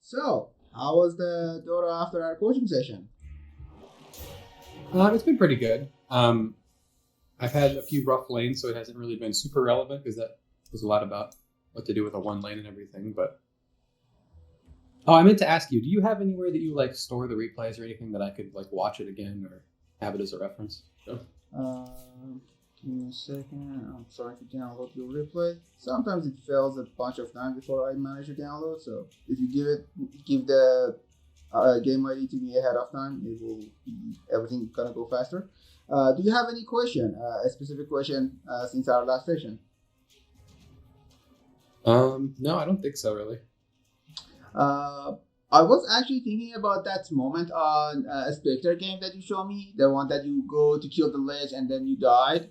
So, how was the Dota after our coaching session? It's been pretty good. I've had a few rough lanes, so it hasn't really been super relevant because that was a lot about what to do with a one lane and everything. But I meant to ask you, do you have anywhere that you like store the replays or anything that I could like watch it again or have it as a reference? Sure. Uh, Give me a second. I'm trying to download your replay. Sometimes it fails a bunch of times before I manage to download. So if you give the game ID to me ahead of time, it will be everything gonna go faster. Do you have any question? A specific question since our last session? No, I don't think so, really. I was actually thinking about that moment on a Spectre game that you showed me, the one that you go to kill the ledge and then you died.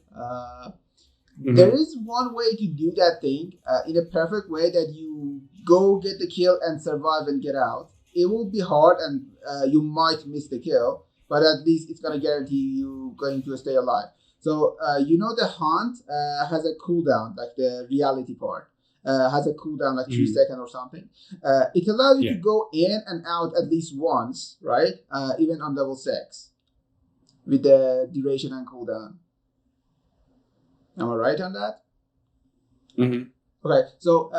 There is one way to do that thing in a perfect way that you go get the kill and survive and get out. It will be hard and you might miss the kill, but at least it's going to guarantee you going to stay alive. So, the hunt has a cooldown, like the reality part. Has a cooldown like 3 seconds or something. It allows you to go in and out at least once, right? Even on level 6 with the duration and cooldown. Am I right on that? Mm-hmm. Okay, so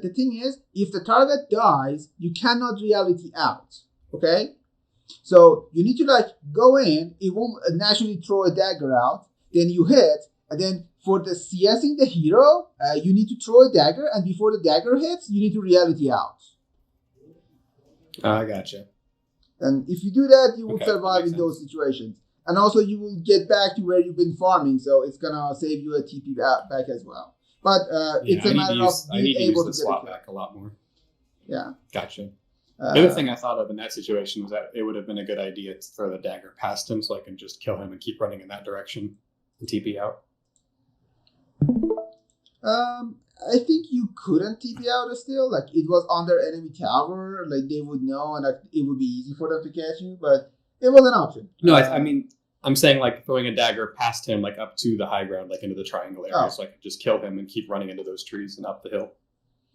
the thing is, if the target dies, you cannot reality out. Okay? So you need to like go in, it will naturally throw a dagger out, then you hit, and then for the CSing the hero, you need to throw a dagger, and before the dagger hits, you need to reality out. I gotcha. And if you do that, you will survive in those situations. And also, you will get back to where you've been farming, so it's gonna save you a TP back as well. But it's a matter of being able to get swap back a lot more. Yeah. Gotcha. The other thing I thought of in that situation was that it would have been a good idea to throw the dagger past him so I can just kill him and keep running in that direction and TP out. I think you couldn't TP out still. Like it was under enemy tower, like they would know, and like, it would be easy for them to catch you. But it was an option. No, I mean, I'm saying like throwing a dagger past him, like up to the high ground, like into the triangle area, so I could just kill him and keep running into those trees and up the hill.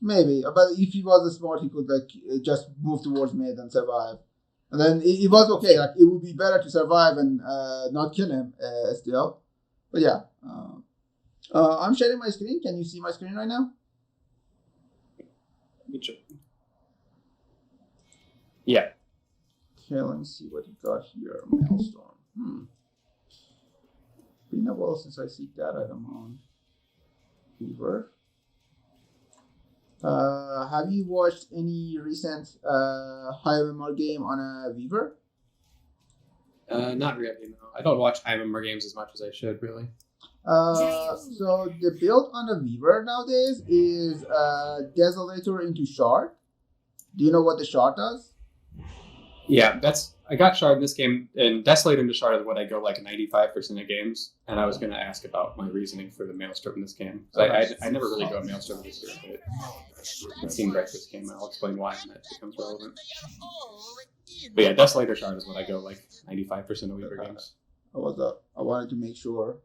Maybe, but if he was smart, he could like just move towards mid and survive. And then it was okay. Like it would be better to survive and not kill him still. But yeah. I'm sharing my screen. Can you see my screen right now? Yeah. Okay, let me see what you got here. Maelstrom. Been a while since I see that item on Fever. Have you watched any recent high MMR game on a Weaver? Not really, no. I don't watch high MMR games as much as I should, really. So the build on a Weaver nowadays is Desolator into Shard. Do you know what the Shard does? Yeah, I got Shard in this game, and Desolator into Shard is what I go like 95% of games, and I was going to ask about my reasoning for the Maelstrom in this game. I never really go Maelstrom this year, but it seemed right this game. I'll explain why, and that becomes relevant. But yeah, Desolator Shard is what I go like 95% of Weaver games. I wanted to make sure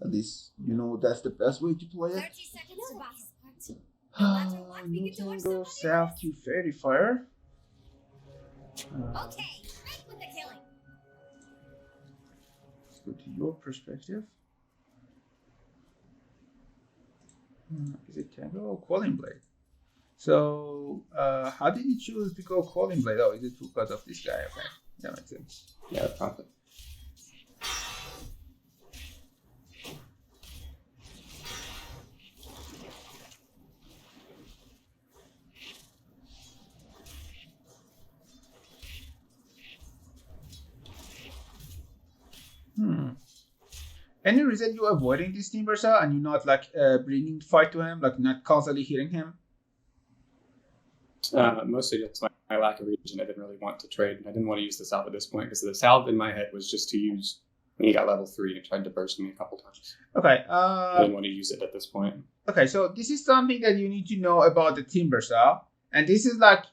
at least you know that's the best way to play it. 30 seconds to Nothing goes south to Fairy Fire. Okay, right with the killing. Let's go to your perspective. Is it Tango or Quelling Blade? So, how did you choose to go Quelling Blade? Oh, is it because of this guy? Okay, that makes sense. Yeah, profit. Any reason you're avoiding this Timbersaw and you're not like bringing the fight to him, like not constantly hitting him? Mostly just my lack of region. I didn't really want to trade. I didn't want to use the salve at this point because the salve in my head was just to use when he got level 3 and tried to burst me a couple times. Okay. I didn't want to use it at this point. Okay, so this is something that you need to know about the Timbersaw, and this is like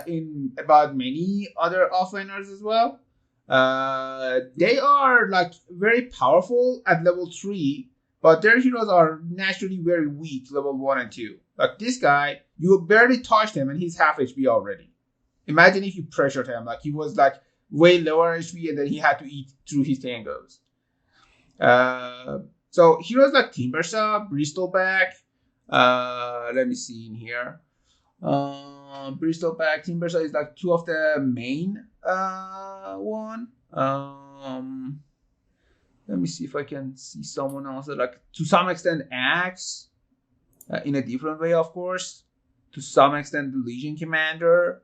in about many other offlaners as well. They are like very powerful at level 3, but their heroes are naturally very weak level 1 and 2. Like this guy, you barely touched him and he's half HP already. Imagine if you pressured him, like he was like way lower HP and then he had to eat through his tangos. So heroes like Timbersaw, Bristleback. Let me see in here. Bristleback, Timbersaw is like two of the main one. Let me see if I can see someone else. Like to some extent, Axe, in a different way, of course. To some extent, the Legion Commander.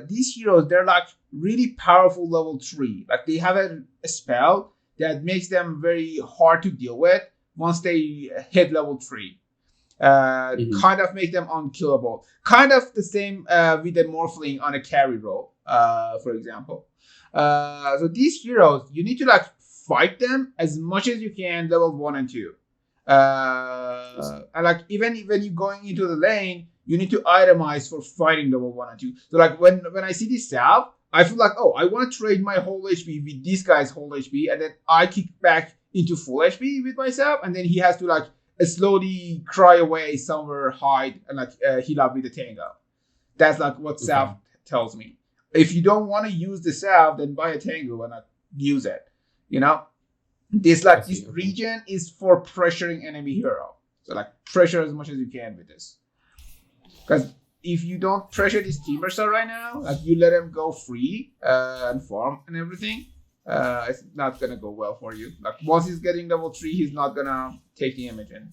These heroes, they're like really powerful level 3. Like they have a spell that makes them very hard to deal with once they hit level 3. Kind of make them unkillable. Kind of the same with the Morphling on a carry role, for example. So these heroes, you need to like fight them as much as you can level 1 and 2. And like even when you're going into the lane, you need to itemize for fighting level 1 and 2. So like when I see this salve, I feel like, oh, I want to trade my whole HP with this guy's whole HP, and then I kick back into full HP with myself, and then he has to like slowly cry away somewhere, hide, and like heal up with the tango. That's like what salve tells me. If you don't want to use the salve, then buy a tango and not use it. You know, this region is for pressuring enemy hero. So like pressure as much as you can with this. Because if you don't pressure this Timbersaw right now, like you let him go free and farm and everything, it's not gonna go well for you. Like once he's getting level 3, he's not gonna take the image in.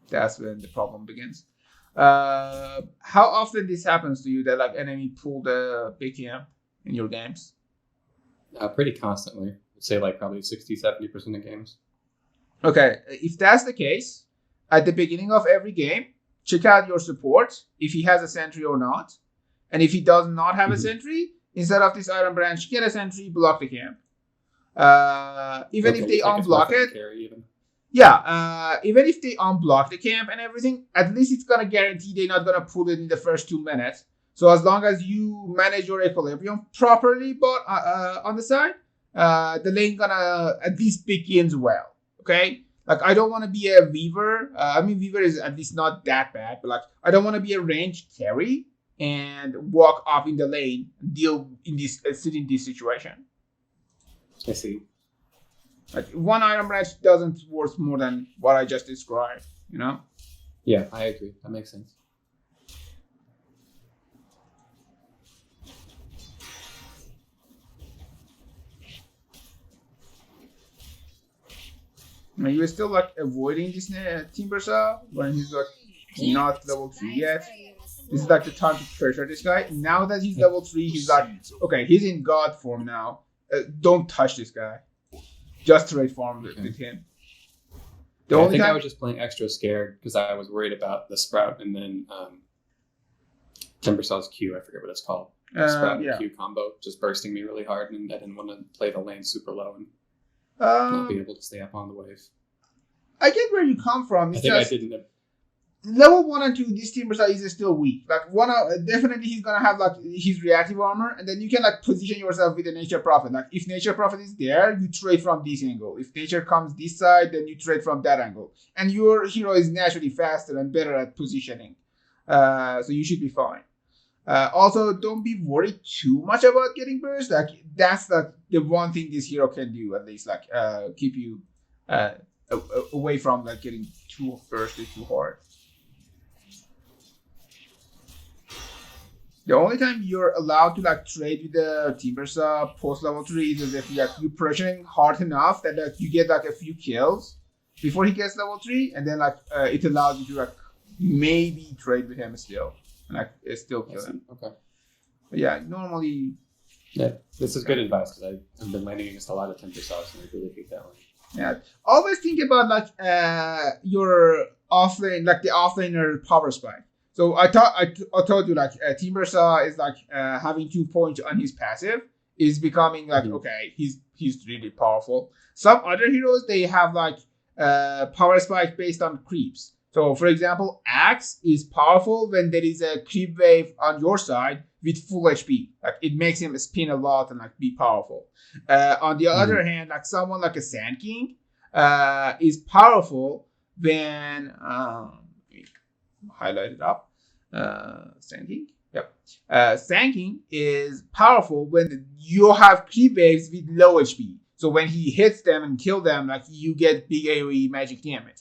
That's when the problem begins. How often this happens to you that like enemy pull the big camp in your games? Pretty constantly. I'd say like probably 60-70% of games. Okay, if that's the case, at the beginning of every game, check out your support if he has a sentry or not. And if he does not have a sentry, instead of this Iron Branch, get a sentry, block the camp. Even if they unblock it. Even if they unblock the camp and everything, at least it's gonna guarantee they're not gonna pull it in the first 2 minutes. So as long as you manage your equilibrium properly, but on the side, the lane gonna at least begins well. Okay? Like, I don't want to be a Weaver. Weaver is at least not that bad, but like, I don't want to be a ranged carry and walk up in the lane, sit in this situation. I see. Like, one Iron Branch doesn't worth more than what I just described, you know? Yeah, I agree. That makes sense. You're still like avoiding this Timbersaw when he's like not level 3 yet. This is like the time to pressure this guy. Now that he's level 3, he's like, okay, he's in god form now. Don't touch this guy. Just trade farm with him. I think I was just playing extra scared because I was worried about the Sprout and then Timbersaw's Q. I forget what it's called. Sprout and Q combo just bursting me really hard, and I didn't want to play the lane super low and not be able to stay up on the wave. I get where you come from. It's I didn't. Level 1 and 2, this Timbersaw is still weak. Like definitely he's gonna have like his reactive armor, and then you can like position yourself with the Nature Prophet. Like if Nature Prophet is there, you trade from this angle. If Nature comes this side, then you trade from that angle. And your hero is naturally faster and better at positioning. So you should be fine. Also, don't be worried too much about getting burst. Like that's like the one thing this hero can do, at least, like keep you away from like getting too bursted too hard. The only time you're allowed to like trade with the Timbersaw post level 3 is if you're pressuring hard enough that like, you get like a few kills before he gets level 3, and then like it allows you to like maybe trade with him still. And I still kill him. Okay. But yeah, normally. Yeah, this is good advice because I've been landing against a lot of Timbersaws and I really hate that one. Yeah, always think about like your offlane, like the offlaner power spike. So I told you like Timbersaw is like having 2 points on his passive is becoming like okay, he's really powerful. Some other heroes, they have like power spike based on creeps. So, for example, Axe is powerful when there is a creep wave on your side with full HP. Like, it makes him spin a lot and, like, be powerful. On the other hand, like, someone like a Sand King is powerful when... highlight it up. Sand King. Yep. Sanking is powerful when you have creep waves with low HP. So when he hits them and kill them, like you get big AoE magic damage.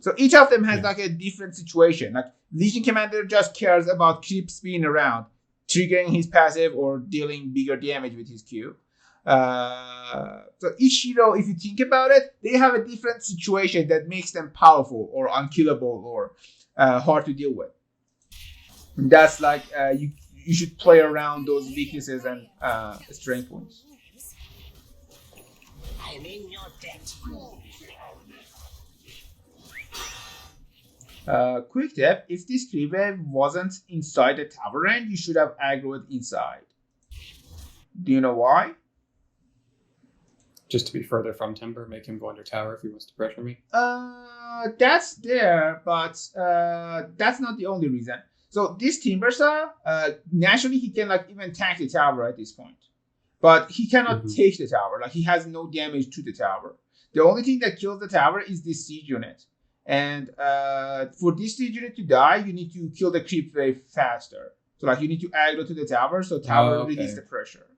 So each of them has like a different situation. Like Legion Commander just cares about creep spinning around, triggering his passive or dealing bigger damage with his Q. So each hero, if you think about it, they have a different situation that makes them powerful or unkillable or hard to deal with. And that's like you should play around those weaknesses and strength points. I'm in your debt. Quick tip, if this creep wave wasn't inside the tower range, you should have aggroed inside. Do you know why? Just to be further from Timber, make him go under tower if he wants to pressure me. That's there, but that's not the only reason. So this Timbersaw, naturally he can like even tank the tower at this point. But he cannot take the tower. Like he has no damage to the tower. The only thing that kills the tower is this siege unit. And for this siege unit to die, you need to kill the creep wave faster. So like you need to aggro to the tower, so tower release the pressure.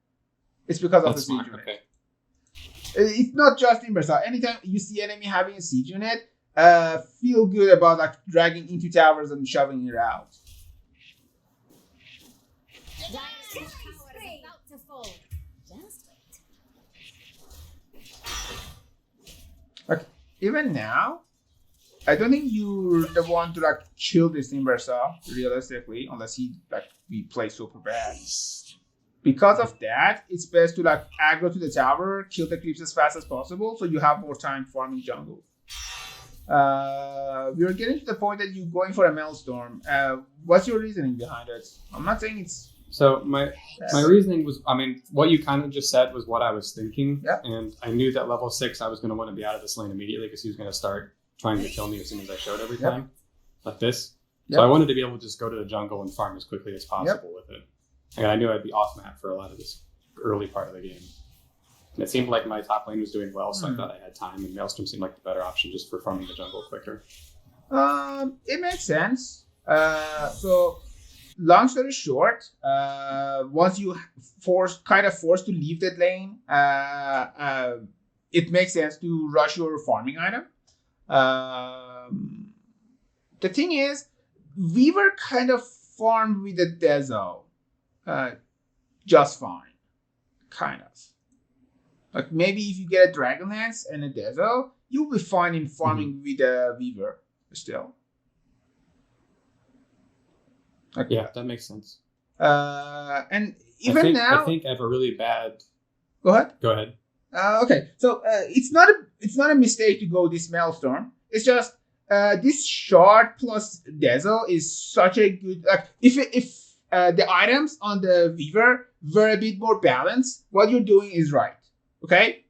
It's because of the siege unit. Okay. It's not just Timbersaw. Anytime you see enemy having a siege unit, feel good about like dragging into towers and shoving it out. Like even now, I don't think you're the one to like kill this Timbersaw realistically, unless he like we play super bad. Because of that, it's best to like aggro to the tower, kill the creeps as fast as possible, so you have more time farming jungle. We are getting to the point that you're going for a Maelstrom. What's your reasoning behind it? I'm not saying it's... So my reasoning was, I mean, what you kind of just said was what I was thinking. Yep. And I knew that level 6 I was going to want to be out of this lane immediately because he was going to start trying to kill me as soon as I showed every time. Like this. So I wanted to be able to just go to the jungle and farm as quickly as possible with it. And I knew I'd be off map for a lot of this early part of the game. And it seemed like my top lane was doing well, so I thought I had time, and Maelstrom seemed like the better option just for farming the jungle quicker. It makes sense. So, long story short, once you forced to leave that lane, it makes sense to rush your farming item. The thing is, we were kind of farmed with the Dezo. Just fine. Kind of. Like maybe if you get a Dragonlance and a Dezo, you'll be fine in farming with a Weaver still. Like, yeah, that makes sense. And even now... I think I have a really bad... Go ahead. Go ahead. Okay, so it's not a mistake to go this Maelstrom. It's just this shard plus Dezo is such a good... Like, if the items on the Weaver were a bit more balanced, what you're doing is right. Okay?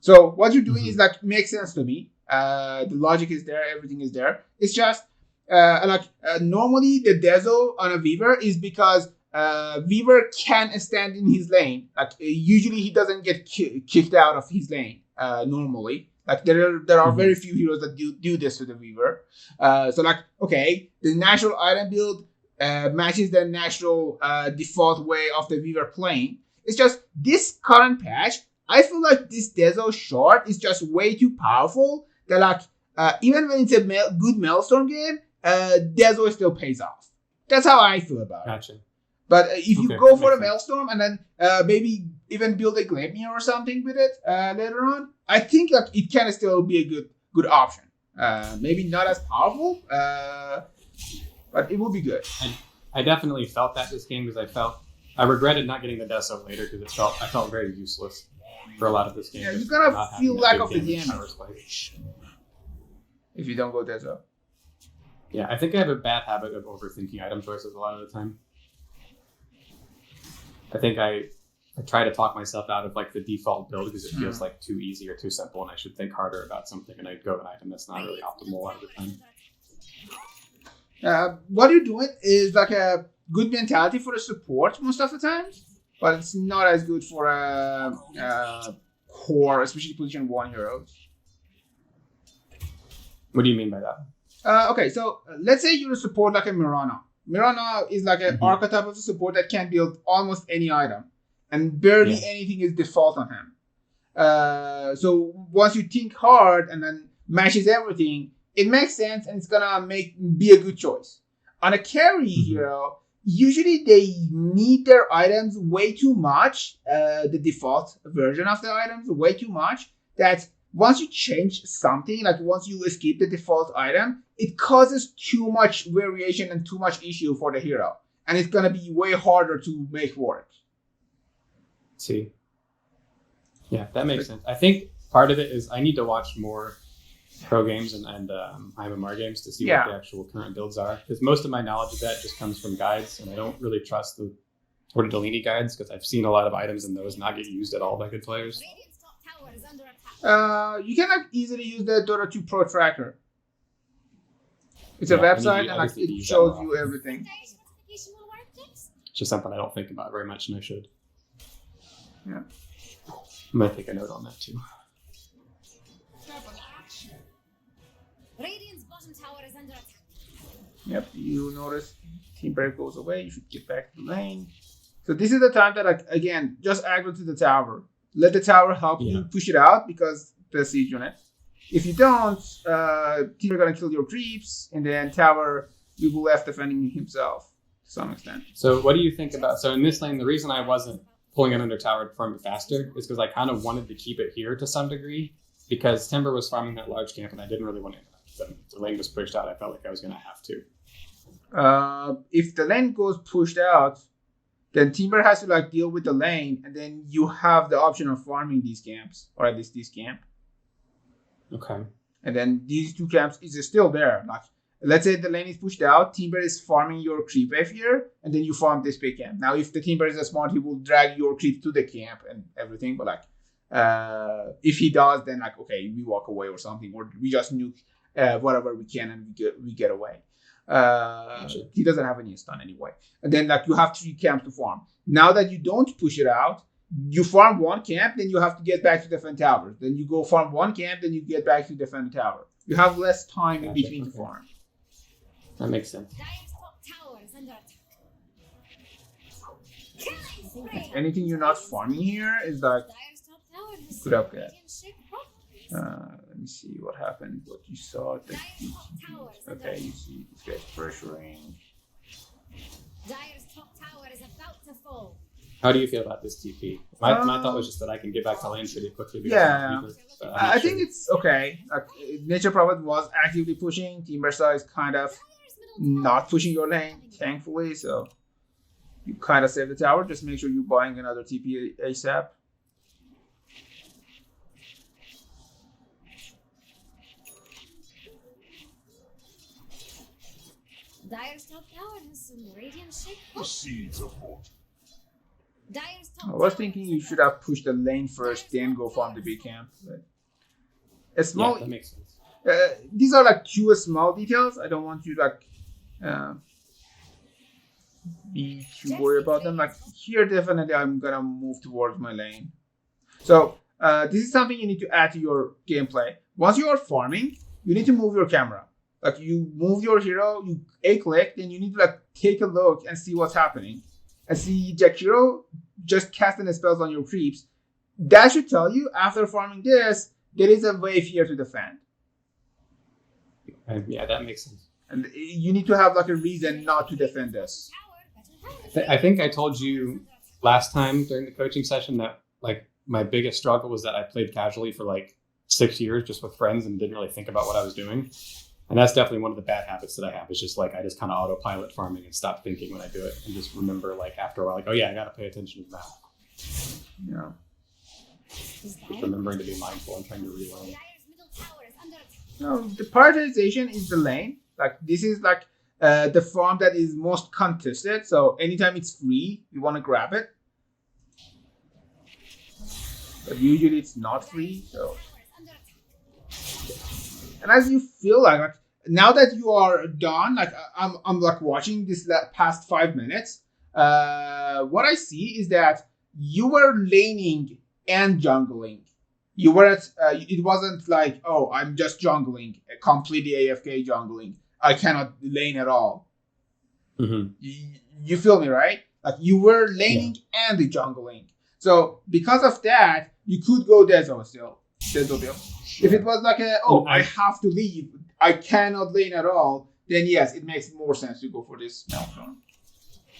So what you're doing is like makes sense to me. The logic is there, everything is there. It's just normally the Dezo on a Weaver is because Weaver can stand in his lane. Like usually he doesn't get kicked out of his lane normally. Like there are very few heroes that do this to the Weaver. So like okay, the natural item build matches the natural default way of the Weaver playing. It's just this current patch, I feel like this Dezo short is just way too powerful that like even when it's a good Maelstrom game, Dezo still pays off. That's how I feel about it. But if you go for a Maelstrom and then maybe even build a Glamir or something with it later on, I think like it can still be a good option. Maybe not as powerful, but it will be good. I definitely felt that this game because I regretted not getting the Dezo later because I felt very useless for a lot of this game. Yeah, you're gonna feel lack of the damage if you don't go Dezo. Yeah, I think I have a bad habit of overthinking item choices a lot of the time. I think I try to talk myself out of like the default build because it feels like too easy or too simple, and I should think harder about something, and I go an item that's not really optimal a lot of the time. What you're doing is like a good mentality for a support most of the time, but it's not as good for a core, especially position 1 heroes. What do you mean by that? Okay, so let's say you're a support like a Mirana. Mirana is like an archetype of a support that can build almost any item, and barely anything is default on him. So once you think hard and then matches everything, it makes sense and it's gonna be a good choice. On a carry hero, usually they need their items way too much, the default version of the items way too much, that once you change something, like once you escape the default item, it causes too much variation and too much issue for the hero. And it's gonna be way harder to make work. See. Yeah, that makes sense. I think part of it is I need to watch more pro games and IMMR games to see what the actual current builds are. Because most of my knowledge of that just comes from guides, and I don't really trust the Tortellini guides because I've seen a lot of items in those not get used at all by good players. You can easily use the Dota 2 Pro Tracker. It's a website and it shows you everything. It's just something I don't think about very much, and I should. Yeah. I'm going to take a note on that too. Radiant's bottom tower is under attack. Yep, you notice Team Brave goes away. You should get back to the lane. So this is the time that, again, just aggro to the tower. Let the tower help you push it out because the siege unit. If you don't, Team are going to kill your creeps, and then tower will be left defending himself to some extent. So what do you think about... So in this lane, the reason I wasn't pulling it under tower to farm it faster is because I kind of wanted to keep it here to some degree because Timber was farming that large camp and I didn't really want to interact with them. The lane was pushed out. I felt like I was going to have to. If the lane goes pushed out, then Timber has to deal with the lane, and then you have the option of farming these camps, or at least this camp. Okay. And then these two camps is still there. Let's say the lane is pushed out, Timber is farming your creep wave here, and then you farm this big camp. Now, if the Timber is smart, he will drag your creep to the camp and everything. But if he does, then okay, we walk away or something, or we just nuke whatever we can and we get away. He doesn't have any stun anyway. And then you have 3 camps to farm. Now that you don't push it out, you farm 1 camp, then you have to get back to defend towers. Then you go farm 1 camp, then you get back to defend the tower. You have less time in between to farm. That makes sense. Anything you're not farming here is good upgrade. Let me see what happened. What you saw. Okay, you see this guy's pressuring. Dire's top tower is about to fall. How do you feel about this TP? My thought was just that I can get back to lane pretty quickly. Yeah, I think it's okay. Nature Prophet was actively pushing. Team Versa is kind of not pushing your lane, thankfully. So you kind of save the tower. Just make sure you're buying another TP ASAP. Dire's top tower has some radiant shape. The seeds of hope. I was thinking you should have pushed the lane first, then go farm the big camp. But small, that makes sense. These are 2 small details. I don't want you to be too worried about them. Here, definitely, I'm gonna move towards my lane. So this is something you need to add to your gameplay. Once you are farming, you need to move your camera. You move your hero, you A-click, then you need to take a look and see what's happening. And see Jakiro just casting spells on your creeps. That should tell you, after farming this, there is a wave here to defend. Yeah, that makes sense. And you need to have a reason not to defend this. I think I told you last time during the coaching session that my biggest struggle was that I played casually for 6 years just with friends and didn't really think about what I was doing. And that's definitely one of the bad habits that I have. It's just I just kind of autopilot farming and stop thinking when I do it, and just remember after a while, oh yeah, I got to pay attention to that. Yeah. Just remembering to be mindful and trying to relearn. No, the prioritization is the lane. This is the farm that is most contested. So anytime it's free, you want to grab it. But usually it's not free. So. And as you feel now that you are done, I'm watching this past 5 minutes, what I see is that you were laning and jungling. You were it wasn't oh, I'm just jungling, completely AFK jungling. I cannot lane at all. You feel me, right? Like you were laning and the jungling. So because of that, you could go Dezo still. Dezo build. If it was like I have to leave, I cannot lane at all, then yes, it makes more sense to go for this Maelstrom.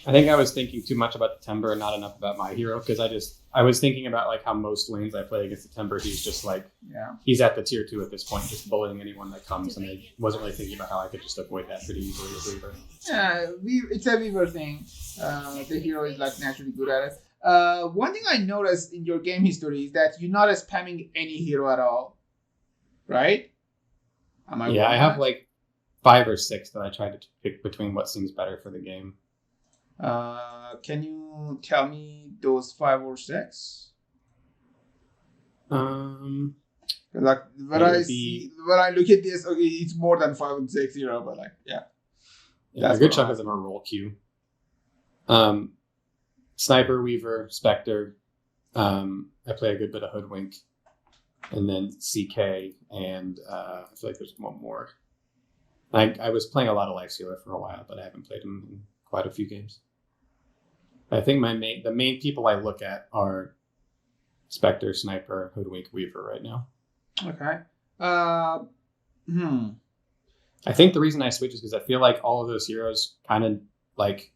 I think I was thinking too much about the Timber and not enough about my hero, because I was thinking about like how most lanes I play against the Timber, he's just like he's at the tier 2 at this point, just bullying anyone that comes, and I wasn't really thinking about how I could just avoid that pretty easily as Weaver. Yeah, it's a Weaver thing. The hero is like naturally good at it. One thing I noticed in your game history is that you're not spamming any hero at all, right? Am I wrong? I have like 5 or 6 that I tried to pick between what seems better for the game. Can you tell me those 5 or 6? Like when I look at this, okay, it's more than 5 and 6 hero, but like a good chunk of them are role queue. Sniper, Weaver, Spectre. I play a good bit of Hoodwink, and then CK, and I feel like there's one more. I was playing a lot of Lifestealer for a while, but I haven't played him in quite a few games. I think the main people I look at are Spectre, Sniper, Hoodwink, Weaver right now. Okay. I think the reason I switch is because I feel like all of those heroes kind of like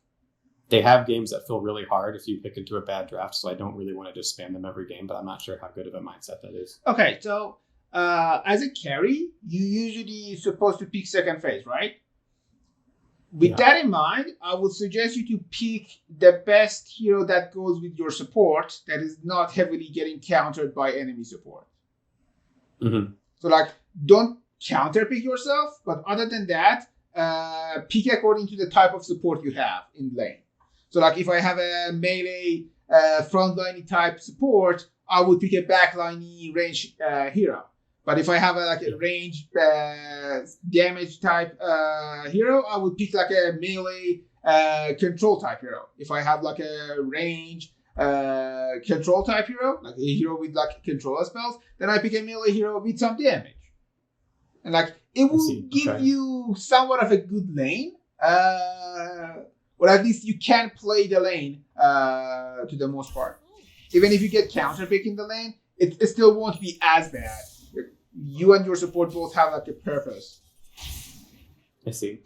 they have games that feel really hard if you pick into a bad draft, so I don't really want to just spam them every game, but I'm not sure how good of a mindset that is. Okay, so as a carry, you usually supposed to pick second phase, right? With that in mind, I would suggest you to pick the best hero that goes with your support that is not heavily getting countered by enemy support. So like, don't counter pick yourself, but other than that, pick according to the type of support you have in lane. So like if I have a melee frontline type support, I would pick a backline range hero. But if I have a range damage type hero, I would pick like a melee control type hero. If I have like a range control type hero, like a hero with like control spells, then I pick a melee hero with some damage. And like it will give you somewhat of a good lane. Or at least you can play the lane to the most part. Even if you get counter picking the lane, it still won't be as bad. You and your support both have like a purpose. I see.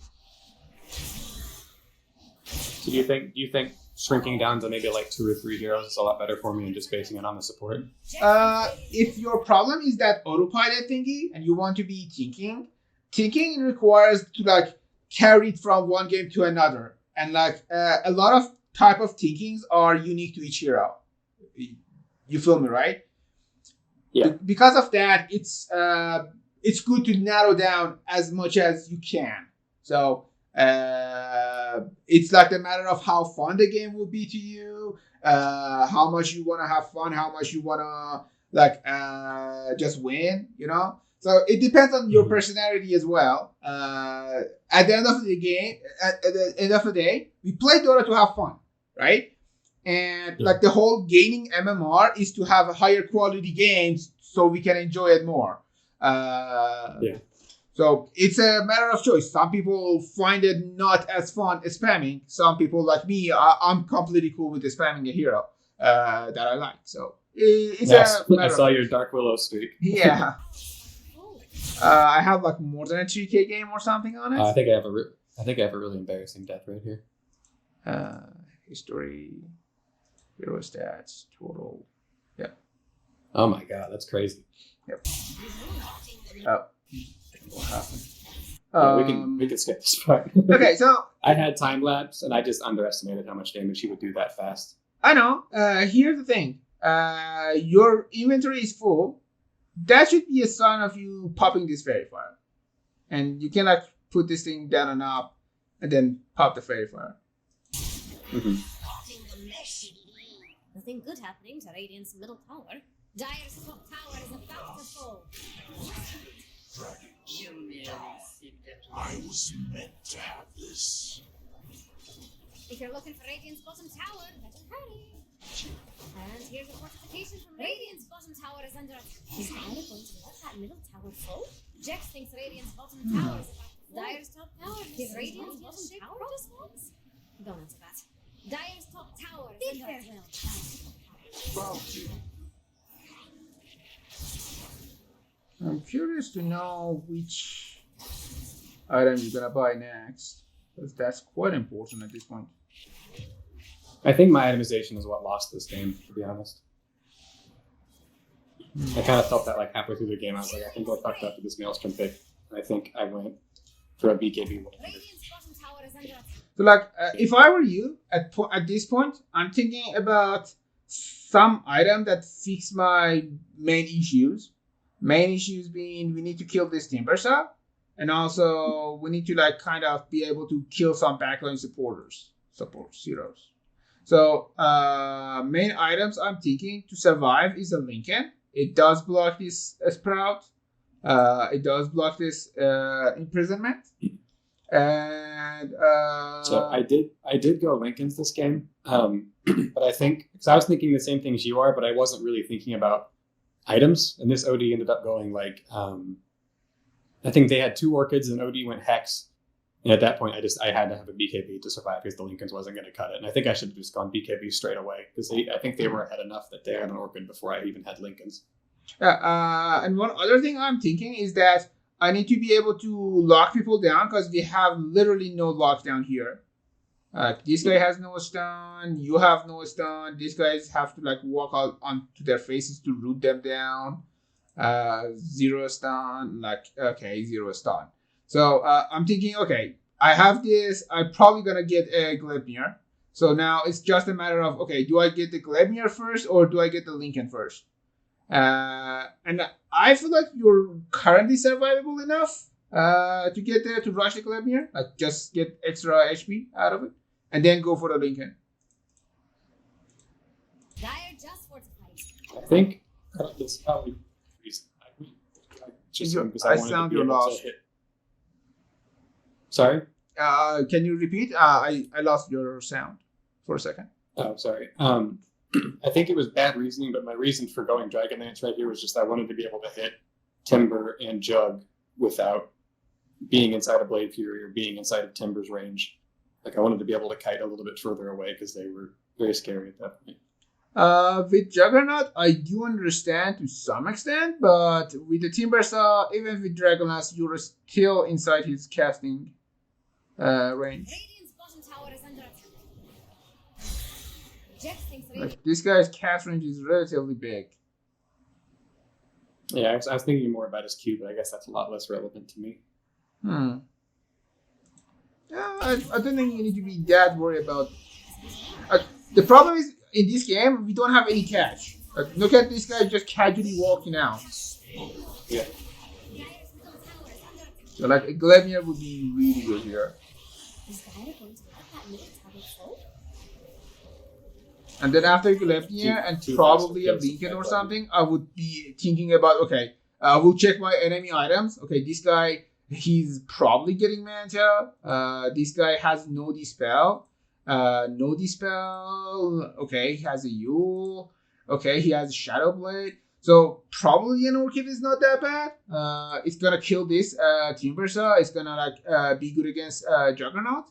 So do you think shrinking down to maybe like 2 or 3 heroes is a lot better for me than just basing it on the support? If your problem is that autopilot thingy and you want to be thinking requires to like carry it from one game to another. And like a lot of type of thinkings are unique to each hero. You feel me, right? Yeah. Because of that, it's good to narrow down as much as you can. So it's like the matter of how fun the game will be to you, how much you want to have fun, how much you want to like just win, you know. So it depends on your personality as well. At the end of the game, at the end of the day, we play Dota to have fun, right? And like the whole gaining MMR is to have higher quality games so we can enjoy it more. So it's a matter of choice. Some people find it not as fun as spamming. Some people like me, I'm completely cool with spamming a hero that I like. So it's a matter I saw your Dark Willow streak. Yeah. I have like more than a 3K game or something on it. I think I have a really embarrassing death right here. History, hero stats, total. Yeah. Oh my god, that's crazy. Yep. Oh, what happened? We can skip this part. Okay, so I had time lapse and I just underestimated how much damage he would do that fast. I know. Here's the thing. Your inventory is full. That should be a sign of you popping this fairy fire. And you can like put this thing down and up and then pop the fairy fire. Nothing good happening to Radiant's middle tower. Dire's top tower is about to fall. I was meant to have this. If you're looking for Radiant's bottom tower, better hurry. And here's a fortification from Radiant's bottom tower is under attack. Is Diana going to let that middle tower fall? Jex thinks Radiant's bottom tower is about to fall. Dire's top tower is Radiant's bottom tower just falls. Don't answer that. Dire's top tower is under attack. Well, I'm curious to know which item you're gonna buy next, because that's quite important at this point. I think my itemization is what lost this game, to be honest. I kind of felt that like halfway through the game. I was like, I think I fucked up with this Maelstrom pick. And I think I went for a BKB 100. Radiant's bottom tower is under attack. So, like, if I were you at this point, I'm thinking about some item that fix my main issues. Main issues being we need to kill this Timbersaw, and also we need to like kind of be able to kill some backline support heroes. So main items I'm thinking to survive is a Lincoln. It does block this Sprout. It does block this imprisonment. And so I did go Lincolns this game, but I think because I was thinking the same thing as you are, but I wasn't really thinking about items. And this OD ended up going like I think they had 2 Orchids and OD went Hex. And at that point, I had to have a BKB to survive because the Lincolns wasn't going to cut it. And I think I should have just gone BKB straight away because I think they were ahead enough that they had an Orchid before I even had Lincolns. And one other thing I'm thinking is that I need to be able to lock people down because we have literally no lockdown here. This guy has no stun, you have no stun, these guys have to like walk out onto their faces to root them down. 0 stun, like, okay, 0 stun. So I'm thinking, okay, I have this, I'm probably gonna get a Glebnir. So now it's just a matter of, okay, do I get the Glebnir first or do I get the Lincoln first? And I feel like you're currently survivable enough to get there to rush the Glebnir, like just get extra HP out of it, and then go for the Lincoln. Dire just fortified. I think this probably just because I sound to be your able loss. to hit. Sorry? Can you repeat? I lost your sound for a second. Oh, sorry. I think it was bad reasoning, but my reason for going Dragonlance right here was just I wanted to be able to hit Timber and Jug without being inside of Blade Fury or being inside of Timber's range. Like I wanted to be able to kite a little bit further away because they were very scary at that point. With Juggernaut, I do understand to some extent, but with the Timbersaw, even with Dragonlance, you're still inside his casting range. Radiant's bottom tower is under attack. Jeff thinks Like this guy's cast range is relatively big. Yeah, I was thinking more about his Q, but I guess that's a lot less relevant to me. Yeah, I don't think you need to be that worried about. The problem is in this game we don't have any catch. Like, look at this guy just casually walking out. Yeah. Dire's middle tower is under attack. So like a Glebnir would be really good here. Is Dire going to let that middle tower fall? And then after Glebnir and two probably a faster Lincoln kills or with something, I would be thinking about, okay, I will check my enemy items. Okay, this guy, he's probably getting Manta. This guy has no Dispel. No Dispel. Okay, he has a Yule. Okay, he has Shadow Blade. So probably an Orchid is not that bad. It's gonna kill this Timbersaw. It's gonna like be good against Juggernaut.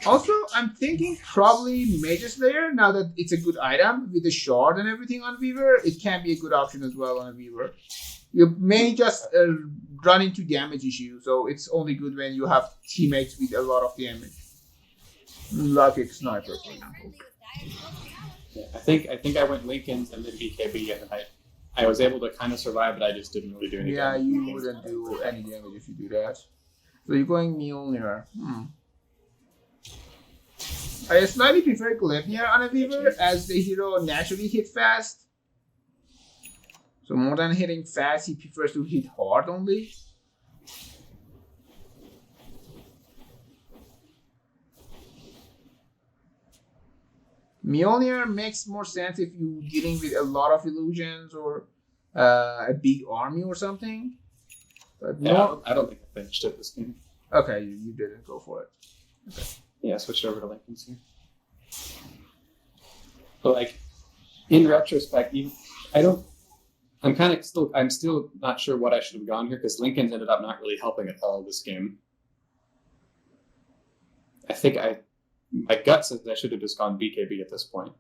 Also, I'm thinking probably Mage Slayer, now that it's a good item with the shard and everything on Weaver, it can be a good option as well on a Weaver. You may just run into damage issue, so it's only good when you have teammates with a lot of damage. Like a Sniper, for example. Yeah, I think I went Lincolns and then BKB, and I was able to kind of survive, but I just didn't really do any Yeah, damage. you wouldn't do any damage if you do that. So you're going Mjolnir. I slightly prefer Glebnir on a Weaver as the hero naturally hit fast. So more than hitting fast, he prefers to hit hard only. Mjolnir makes more sense if you're dealing with a lot of illusions or a big army or something. But Yeah, no. I don't think I finished it this game. Okay, you didn't go for it. Okay. Yeah, I switched over to Lincolns here. But like, in retrospect, I'm still not sure what I should have gone here because Lincolns ended up not really helping at all this game. I think my gut says I should have just gone BKB at this point.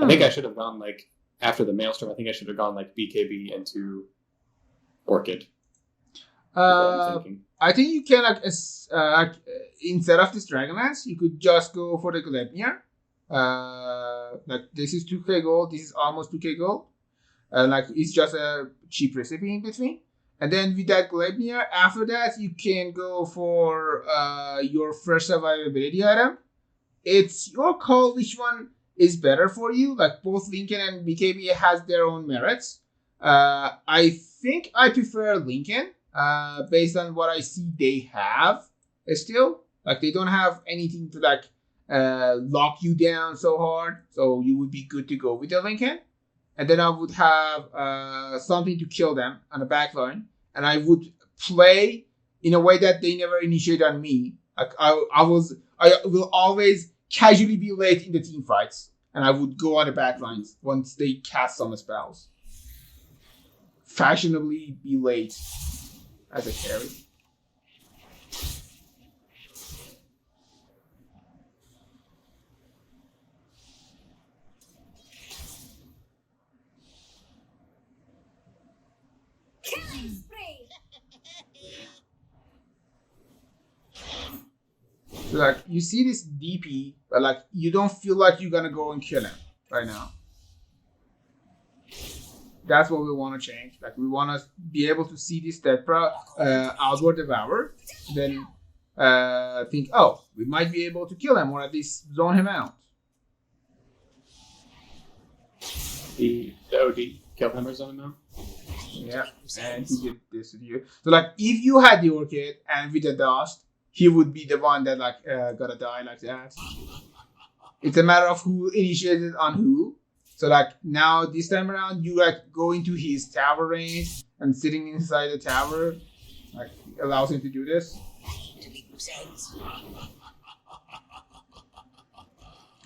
I think I should have gone like after the Maelstrom. I think I should have gone like BKB into Orchid. I think you can instead of this Dragonlance, you could just go for the Glebnir. Like this is 2k gold. This is almost 2k gold. Like it's just a cheap recipe in between. And then with that Glebnir, after that you can go for your first survivability item. It's your call which one is better for you. Like both Lincoln and BKB has their own merits. I think I prefer Lincoln based on what I see they have still. Like they don't have anything to like lock you down so hard. So you would be good to go with the Lincoln. And then I would have something to kill them on the back line. And I would play in a way that they never initiate on me. Like I will always casually be late in the team fights. And I would go on the back lines once they cast some spells. Fashionably be late as a carry. Killing spree! So like you see this DP, but like you don't feel like you're gonna go and kill him right now. That's what we want to change. Like we want to be able to see this Tetra outward devour, then think, oh, we might be able to kill him or at least zone him out. The OD kill him or zone him out? Yeah, and he did this with you. So like if you had the Orchid and with the Dust, he would be the one that like gotta die like that. It's a matter of who initiated on who. So like now this time around, you like go into his tower range and sitting inside the tower, like allows him to do this.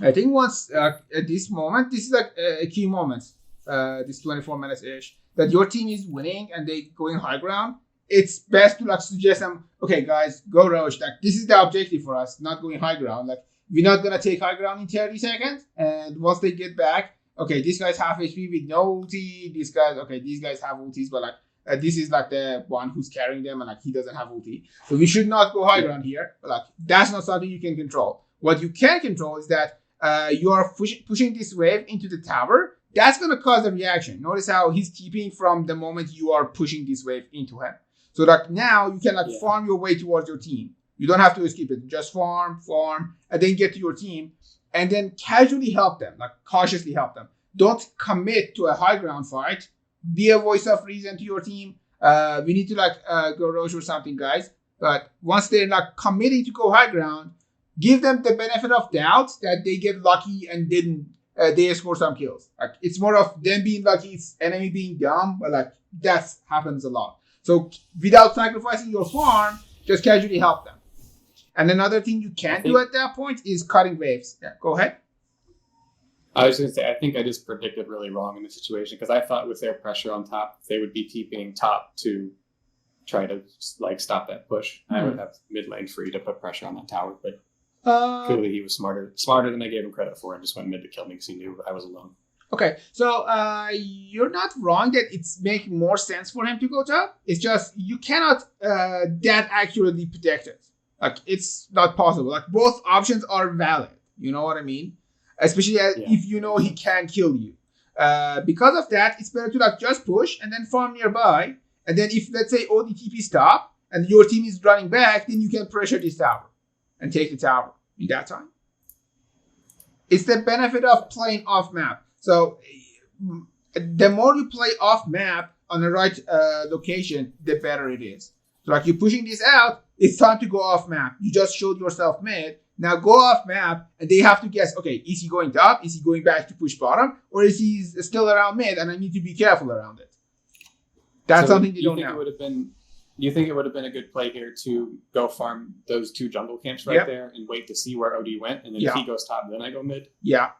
I think once at this moment, this is like a key moment, this 24 minutes ish, that your team is winning and they going high ground. It's best to like suggest them, okay guys, go Roche. Like this is the objective for us, not going high ground. Like we're not gonna take high ground in 30 seconds, and once they get back. Okay, this guy's half HP with no ulti. These guys have ultis, but like this is like the one who's carrying them, and like he doesn't have ulti. So we should not go high ground here. But like that's not something you can control. What you can control is that you are pushing this wave into the tower. That's gonna cause a reaction. Notice how he's keeping from the moment you are pushing this wave into him. So like now you can like farm your way towards your team. You don't have to escape it. Just farm, and then get to your team. And then casually help them, like cautiously help them. Don't commit to a high ground fight. Be a voice of reason to your team. We need to like go Roche or something, guys. But once they're like committing to go high ground, give them the benefit of doubt that they get lucky and they score some kills. Like it's more of them being lucky, it's enemy being dumb, but like that happens a lot. So without sacrificing your farm, just casually help them. And another thing you can do at that point is cutting waves. Yeah, go ahead. I was going to say, I think I just predicted really wrong in the situation because I thought with their pressure on top, they would be keeping top to try to like stop that push. I would have mid lane free to put pressure on that tower, but clearly he was smarter than I gave him credit for, and just went mid to kill me because he knew I was alone. Okay, so you're not wrong that it's making more sense for him to go top. It's just you cannot that accurately predict it. Like it's not possible. Like both options are valid. You know what I mean? Especially if you know he can kill you. Because of that, it's better to like just push and then farm nearby. And then if let's say ODTP stop and your team is running back, then you can pressure this tower and take the tower in that time. It's the benefit of playing off map. So the more you play off map on the right location, the better it is. So like you're pushing this out, it's time to go off map. You just showed yourself mid. Now go off map and they have to guess, okay, is he going top? Is he going back to push bottom? Or is he still around mid and I need to be careful around it? That's something you don't know. Do you think it would have been a good play here to go farm those two jungle camps right there and wait to see where OD went? And then if he goes top, then I go mid? Yeah.